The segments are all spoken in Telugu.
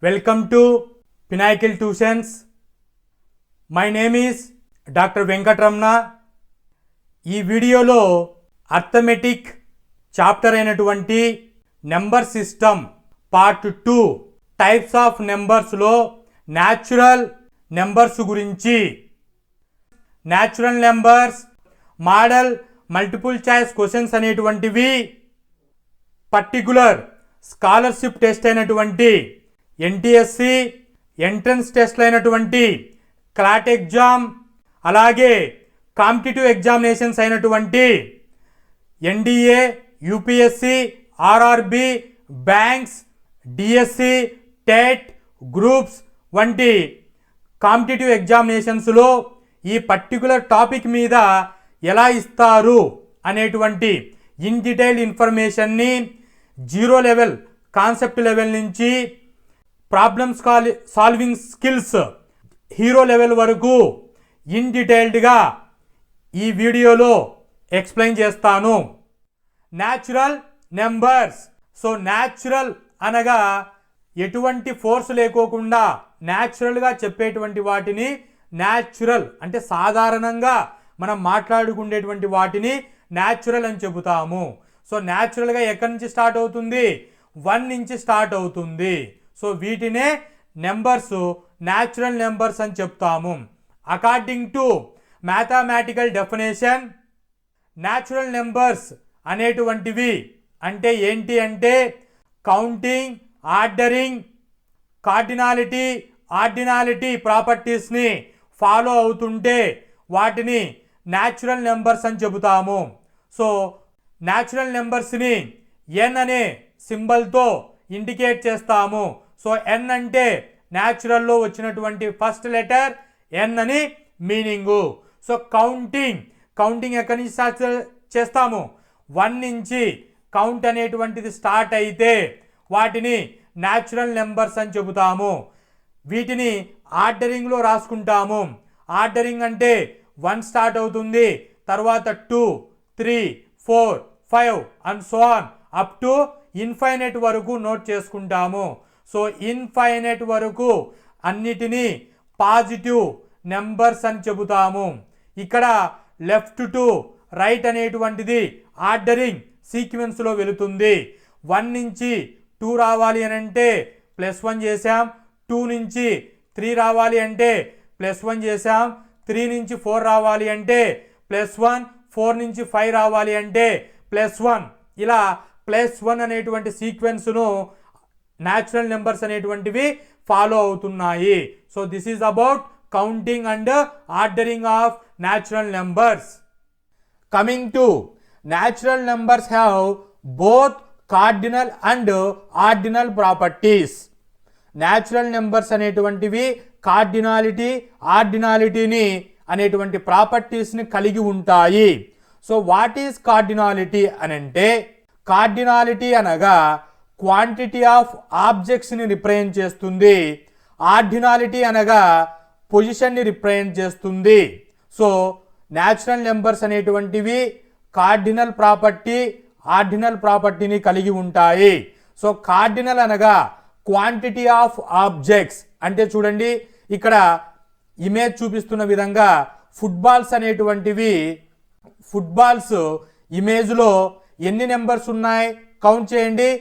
Welcome to Pinnacle Tuitions. My name is Dr. Venkatramana. ఈ వీడియోలో అర్థమెటిక్ చాప్టర్ అయినటువంటి number system part 2 types of నెంబర్స్లో న్యాచురల్ నెంబర్స్ గురించి, natural numbers, model multiple choice questions అనేటువంటివి పర్టికులర్ స్కాలర్షిప్ టెస్ట్ అయినటువంటి ఎన్టీఎస్సి ఎంట్రన్స్ టెస్ట్లు అయినటువంటి క్లాట్ ఎగ్జామ్, అలాగే కాంపిటిటివ్ ఎగ్జామినేషన్స్ అయినటువంటి NDA, UPSC, RRB, banks, DSC, TET, groups వంటి కాంపిటిటివ్ ఎగ్జామినేషన్స్లో ఈ పర్టికులర్ టాపిక్ మీద ఎలా ఇస్తారు అనేటువంటి ఇన్ డీటెయిల్ ఇన్ఫర్మేషన్ని జీరో లెవెల్, కాన్సెప్ట్ లెవెల్ నుంచి problems solving skills hero level వరకు ఇన్ డీటెయిల్డ్గా ఈ వీడియోలో ఎక్స్ప్లెయిన్ చేస్తాను. Natural numbers. సో న్యాచురల్ అనగా ఎటువంటి ఫోర్స్ లేకోకుండా న్యాచురల్గా చెప్పేటువంటి వాటిని న్యాచురల్ అంటే సాధారణంగా మనం మాట్లాడుకునేటువంటి వాటిని న్యాచురల్ అని చెబుతాము. సో న్యాచురల్గా ఎక్కడి నుంచి స్టార్ట్ అవుతుంది? 1 నుంచి స్టార్ట్ అవుతుంది. సో వీటినే నెంబర్స్ న్యాచురల్ నెంబర్స్ అని చెప్తాము. According to mathematical definition, natural numbers అనేటువంటివి అంటే ఏంటి అంటే కౌంటింగ్, ఆర్డరింగ్, ఆర్డినాలిటీ ప్రాపర్టీస్ని ఫాలో అవుతుంటే వాటిని న్యాచురల్ నెంబర్స్ అని చెబుతాము. సో న్యాచురల్ నెంబర్స్ని ఎన్ అనే సింబల్తో ఇండికేట్ చేస్తాము. సో ఎన్ అంటే న్యాచురల్లో వచ్చినటువంటి ఫస్ట్ లెటర్ ఎన్ అని మీనింగు. సో కౌంటింగ్ ఎక్కడి నుంచి స్టార్ట్ చేస్తాము? 1 నుంచి కౌంట్ అనేటువంటిది స్టార్ట్ అయితే వాటిని న్యాచురల్ నెంబర్స్ అని చెబుతాము. వీటిని ఆర్డరింగ్లో రాసుకుంటాము. ఆర్డరింగ్ అంటే 1 స్టార్ట్ అవుతుంది, తర్వాత 2, 3, 4, 5 and so on up to infinite వరకు నోట్ చేసుకుంటాము. సో ఇన్ఫైనైట్ వరకు అన్నిటినీ పాజిటివ్ నెంబర్స్ అని చెబుతాము. ఇక్కడ లెఫ్ట్ టు రైట్ అనేటువంటిది ఆర్డరింగ్ సీక్వెన్స్లో వెళుతుంది. 1 నుంచి 2 రావాలి అని అంటే +1 చేసాం, 2 నుంచి 3 రావాలి అంటే +1 చేసాం, 3 నుంచి 4 రావాలి అంటే +1, 4 నుంచి 5 రావాలి అంటే +1. ఇలా +1 అనేటువంటి సీక్వెన్స్ను న్యాచురల్ నెంబర్స్ అనేటువంటివి ఫాలో అవుతున్నాయి. So this is about counting and ordering of natural numbers. Coming to natural numbers have both cardinal and ordinal properties. Natural numbers అనేటువంటివి ఆర్డినాలిటీని అనేటువంటి ప్రాపర్టీస్ని కలిగి ఉంటాయి. సో వాట్ ఈజ్ కార్డినాలిటీ అని అంటే, కార్డినాలిటీ అనగా క్వాంటిటీ ఆఫ్ ఆబ్జెక్ట్స్ని రిప్రజెంట్ చేస్తుంది. ఆర్డినాలిటీ అనగా పొజిషన్ని రిప్రజెంట్ చేస్తుంది. సో న్యాచురల్ నెంబర్స్ అనేటువంటివి కార్డినల్ ప్రాపర్టీ, ఆర్డినల్ ప్రాపర్టీని కలిగి ఉంటాయి. సో కార్డినల్ అనగా క్వాంటిటీ ఆఫ్ ఆబ్జెక్ట్స్ అంటే చూడండి, ఇక్కడ ఇమేజ్ చూపిస్తున్న విధంగా ఫుట్బాల్స్ ఇమేజ్లో ఎన్ని నెంబర్స్ ఉన్నాయి కౌంట్ చేయండి.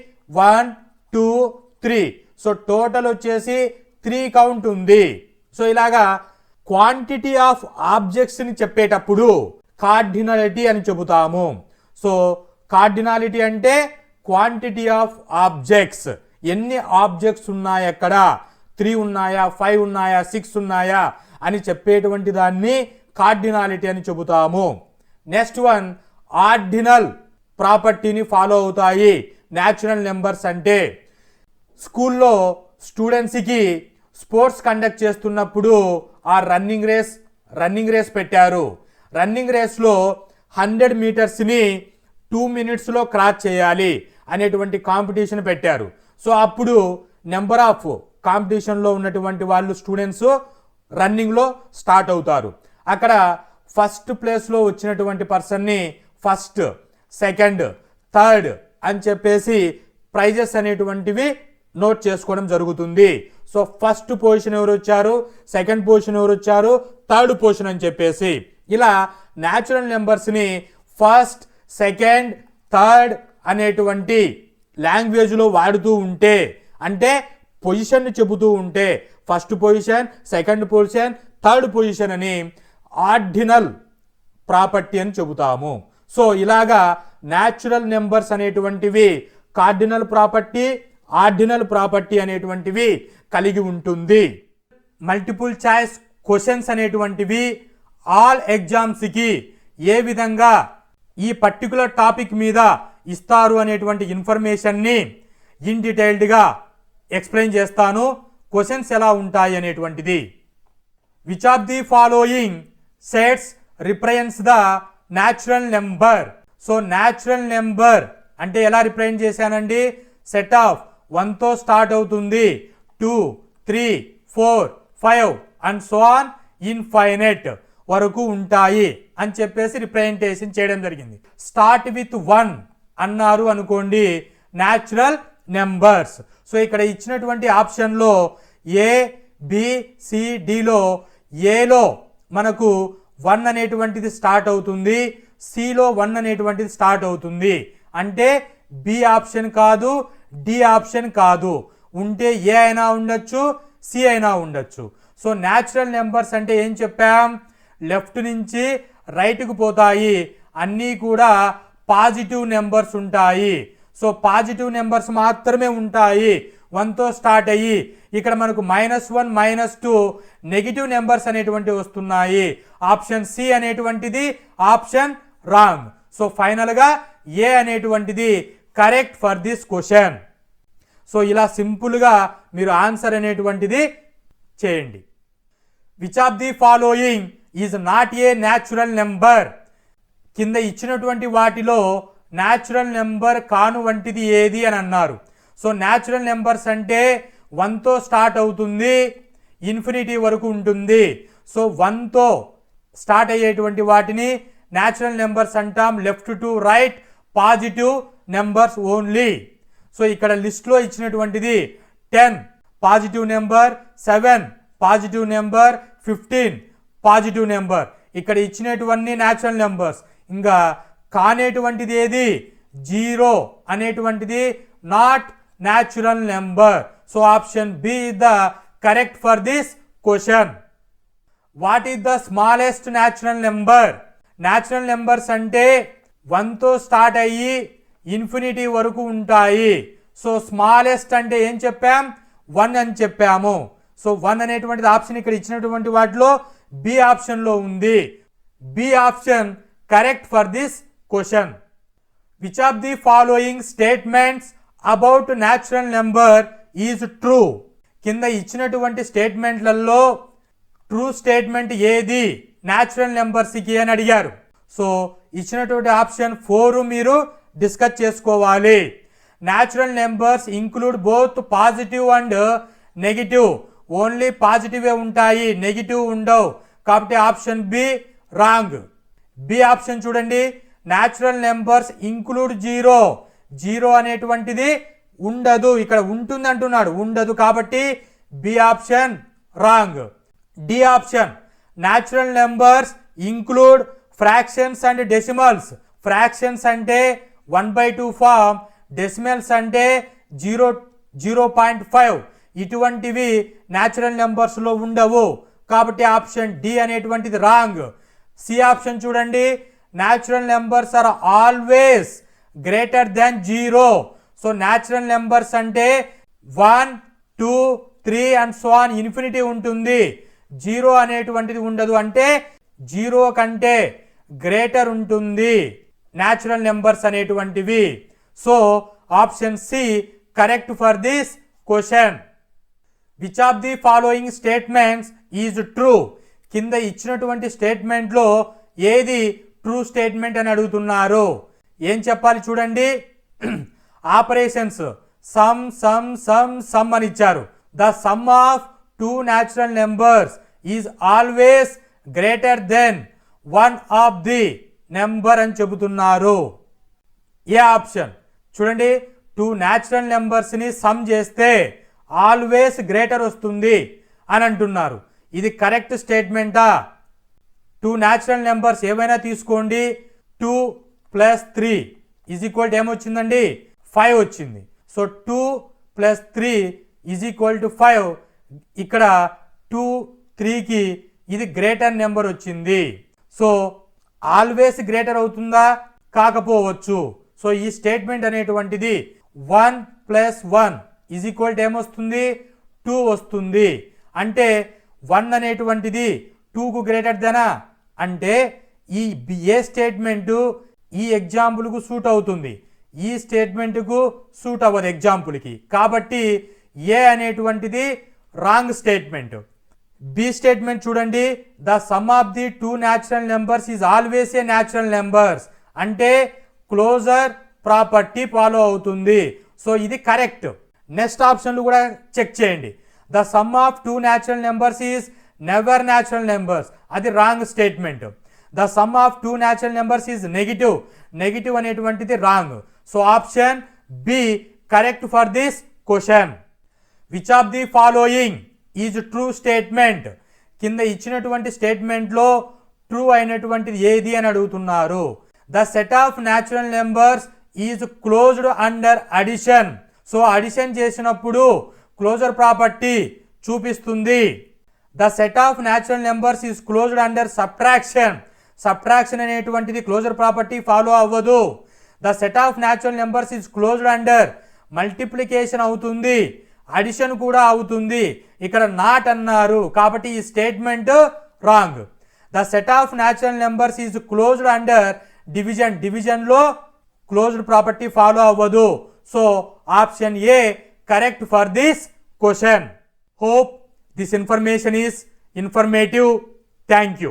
1, 2, 3. సో టోటల్ వచ్చేసి 3 కౌంట్ ఉంది. సో ఇలాగా క్వాంటిటీ ఆఫ్ ఆబ్జెక్ట్స్ని చెప్పేటప్పుడు కార్డినాలిటీ అని చెబుతాము. సో కార్డినాలిటీ అంటే క్వాంటిటీ ఆఫ్ ఆబ్జెక్ట్స్, ఎన్ని ఆబ్జెక్ట్స్ ఉన్నాయి, అక్కడ 3 ఉన్నాయా, 5 ఉన్నాయా, 6 ఉన్నాయా అని చెప్పేటువంటి దాన్ని కార్డినాలిటీ అని చెబుతాము. నెక్స్ట్ వన్, ఆర్డినల్ ప్రాపర్టీని ఫాలో అవుతాయి న్యాచురల్ నెంబర్స్ అంటే. స్కూల్లో స్టూడెంట్స్కి స్పోర్ట్స్ కండక్ట్ చేస్తున్నప్పుడు ఆ రన్నింగ్ రేస్ పెట్టారు. రన్నింగ్ రేస్లో 100 మీటర్స్ని 2 మినిట్స్లో క్రాస్ చేయాలి అనేటువంటి కాంపిటీషన్ పెట్టారు. సో అప్పుడు నెంబర్ ఆఫ్ కాంపిటీషన్లో ఉన్నటువంటి వాళ్ళు స్టూడెంట్స్ రన్నింగ్లో స్టార్ట్ అవుతారు. అక్కడ ఫస్ట్ ప్లేస్లో వచ్చినటువంటి పర్సన్ని ఫస్ట్, సెకండ్, థర్డ్ అని చెప్పేసి ప్రైజెస్ అనేటువంటివి నోట్ చేసుకోవడం జరుగుతుంది. సో ఫస్ట్ పొజిషన్ ఎవరు వచ్చారు, సెకండ్ పొజిషన్ ఎవరు వచ్చారు, థర్డ్ పొజిషన్ అని చెప్పేసి ఇలా న్యాచురల్ నెంబర్స్ని ఫస్ట్, సెకండ్, థర్డ్ అనేటువంటి లాంగ్వేజ్లో వాడుతూ ఉంటే, అంటే పొజిషన్ చెబుతూ ఉంటే first position, second position, third position అని ఆర్డినల్ ప్రాపర్టీ అని చెబుతాము. సో ఇలాగా న్యాచురల్ నెంబర్స్ అనేటువంటివి కార్డినల్ ప్రాపర్టీ, ఆర్డినల్ ప్రాపర్టీ అనేటువంటివి కలిగి ఉంటుంది. మల్టిపుల్ చాయిస్ క్వశ్చన్స్ అనేటువంటివి ఆల్ ఎగ్జామ్స్కి ఏ విధంగా ఈ పర్టికులర్ టాపిక్ మీద ఇస్తారు అనేటువంటి ఇన్ఫర్మేషన్ని ఇన్ డీటెయిల్డ్గా ఎక్స్ప్లెయిన్ చేస్తాను. క్వశ్చన్స్ ఎలా ఉంటాయి అనేటువంటిది. Which of the following sets represents the natural number. So natural number అంటే ఎలా రిప్రజెంట్ చేశానండి, సెట్ ఆఫ్ 1తో స్టార్ట్ అవుతుంది, 2, 3, 4, 5 అండ్ సో ఆన్ ఇన్ఫైనైట్ వరకు ఉంటాయి అని చెప్పేసి రిప్రజెంటేషన్ చేయడం జరిగింది. స్టార్ట్ విత్ 1 అన్నారు అనుకోండి, న్యాచురల్ నెంబర్స్. సో ఇక్కడ ఇచ్చినటువంటి ఆప్షన్లో ఏ, బి, సి, డిలో ఏలో మనకు 1 అనేటువంటిది స్టార్ట్ అవుతుంది, సిలో 1 అనేటువంటిది స్టార్ట్ అవుతుంది. అంటే బి ఆప్షన్ కాదు, డి ఆప్షన్ కాదు. ఉంటే ఏ అయినా ఉండొచ్చు, సి అయినా ఉండొచ్చు. సో న్యాచురల్ నెంబర్స్ అంటే ఏం చెప్పాం, లెఫ్ట్ నుంచి రైట్కు పోతాయి, అన్నీ కూడా పాజిటివ్ నెంబర్స్ ఉంటాయి. సో పాజిటివ్ నెంబర్స్ మాత్రమే ఉంటాయి 1తో స్టార్ట్ అయ్యి. ఇక్కడ మనకు -1, -2 నెగిటివ్ నెంబర్స్ అనేటువంటివి వస్తున్నాయి. ఆప్షన్ సి అనేటువంటిది ఆప్షన్ రాంగ్. సో ఫైనల్గా ఏ అనేటువంటిది correct for this question. So ఇలా సింపుల్గా మీరు ఆన్సర్ అనేటువంటిది చేయండి. Which of the following is not a natural number. కింద ఇచ్చినటువంటి వాటిలో న్యాచురల్ నెంబర్ కాను వంటిది ఏది అని అన్నారు. సో న్యాచురల్ నెంబర్స్ అంటే 1తో స్టార్ట్ అవుతుంది, ఇన్ఫినిటీ వరకు ఉంటుంది. సో 1తో స్టార్ట్ అయ్యేటువంటి వాటిని న్యాచురల్ నెంబర్స్ అంటాం. Left to right positive numbers only. So ఇక్కడ లిస్ట్లో ఇచ్చినటువంటిది 10 positive number, 7 positive number, 15 positive number. ఇక్కడ ఇచ్చినటువంటి న్యాచురల్ నెంబర్స్. ఇంకా కానేటువంటిది ఏది, 0 అనేటువంటిది not natural number. So option B is the correct for this question. What is the smallest natural number. Natural numbers అంటే 1తో స్టార్ట్ అయ్యి ఇన్ఫినిటీ వరకు ఉంటాయి. సో స్మాలెస్ట్ అంటే ఏం చెప్పాం, 1 అని చెప్పాము. సో 1 అనేటువంటిది ఆప్షన్ ఇక్కడ ఇచ్చినటువంటి వాటిలో బి ఆప్షన్లో ఉంది. B option correct for this question. Which of the following statements about natural number is true. కింద ఇచ్చినటువంటి స్టేట్మెంట్లలో ట్రూ స్టేట్మెంట్ ఏది న్యాచురల్ నెంబర్స్కి అని అడిగారు. సో ఇచ్చినటువంటి ఆప్షన్ 4 మీరు డిస్కస్ చేసుకోవాలి. Natural numbers include both positive and negative. Only పాజిటివే ఉంటాయి, నెగిటివ్ ఉండవు. కాబట్టి option B wrong. B option చూడండి, న్యాచురల్ నెంబర్స్ ఇంక్లూడ్ 0. 0 అనేటువంటిది ఉండదు, ఇక్కడ ఉంటుంది అంటున్నాడు, ఉండదు. కాబట్టి B option wrong. D option, natural numbers include fractions and decimals. Fractions అంటే 1/2 ఫామ్, డెసిమల్స్ అంటే 0.5. ఇటువంటివి న్యాచురల్ నెంబర్స్లో ఉండవు. కాబట్టి ఆప్షన్ డి అనేటువంటిది రాంగ్. సి ఆప్షన్ చూడండి, natural numbers are always greater than 0. So natural numbers అంటే 1, 2, 3 అండ్ సో ఆన్ ఇన్ఫినిటీ ఉంటుంది. 0 అనేటువంటిది ఉండదు. అంటే 0 కంటే గ్రేటర్ ఉంటుంది న్యాచురల్ నెంబర్స్ అనేటువంటివి. So option C correct for this question. Which of the following statements is true. కింద ఇచ్చినటువంటి స్టేట్మెంట్లో ఏది ట్రూ స్టేట్మెంట్ అని అడుగుతున్నారు. ఏం చెప్పాలి చూడండి. Operations some some some some అని ఇచ్చారు. The sum of 2 natural numbers is always greater than 1 of the number అని చెబుతున్నారు. ఏ ఆప్షన్ చూడండి, టూ న్యాచురల్ నెంబర్స్ని సమ్ చేస్తే ఆల్వేస్ గ్రేటర్ వస్తుంది అని అంటున్నారు. ఇది కరెక్ట్ స్టేట్మెంటా? టూ న్యాచురల్ నెంబర్స్ ఏవైనా తీసుకోండి, 2 + 3 = ఏమొచ్చిందండి? 5 వచ్చింది. సో 2 + 3 = 5. ఇక్కడ 2, 3కి ఇది గ్రేటర్ నెంబర్ వచ్చింది. సో ఆల్వేస్ గ్రేటర్ అవుతుందా? కాకపోవచ్చు. సో ఈ స్టేట్మెంట్ అనేటువంటిది 1 + 1 = ఏమొస్తుంది? 2 వస్తుంది. అంటే 1 అనేటువంటిది 2కు గ్రేటర్ దెనా? అంటే ఈ ఏ స్టేట్మెంటు ఈ ఎగ్జాంపుల్కు సూట్ అవుతుంది, ఈ స్టేట్మెంట్కు సూట్ అవ్వదు ఎగ్జాంపుల్కి. కాబట్టి ఏ అనేటువంటిది రాంగ్ స్టేట్మెంట్. బి స్టేట్మెంట్ చూడండి, the sum of the two natural numbers is always a natural numbers అంటే క్లోజర్ ప్రాపర్టీ ఫాలో అవుతుంది. సో ఇది కరెక్ట్. నెక్స్ట్ ఆప్షన్లు కూడా చెక్ చేయండి. The sum of two natural numbers is never natural numbers, అది wrong statement. The sum of two natural numbers is negative, negative అనేటువంటిది wrong. So option B correct for this question. Which of the following is true statement? కింద ఇచ్చినటువంటి స్టేట్మెంట్లో ట్రూ అయినటువంటిది ఏది అని అడుగుతున్నారు. The set of natural numbers is closed under addition. So addition చేసినప్పుడు క్లోజర్ ప్రాపర్టీ చూపిస్తుంది. The set of natural numbers is closed under subtraction. Subtraction అనేటువంటిది క్లోజర్ ప్రాపర్టీ ఫాలో అవ్వదు. The set of natural numbers is closed under multiplication అవుతుంది, అడిషన్ కూడా అవుతుంది. ఇక్కడ నాట్ అన్నారు కాబట్టి ఈ statement wrong. The set of natural numbers is closed under division. డివిజన్లో క్లోజ్డ్ ప్రాపర్టీ ఫాలో అవ్వదు. So option A correct for this question. Hope this information is informative. Thank you.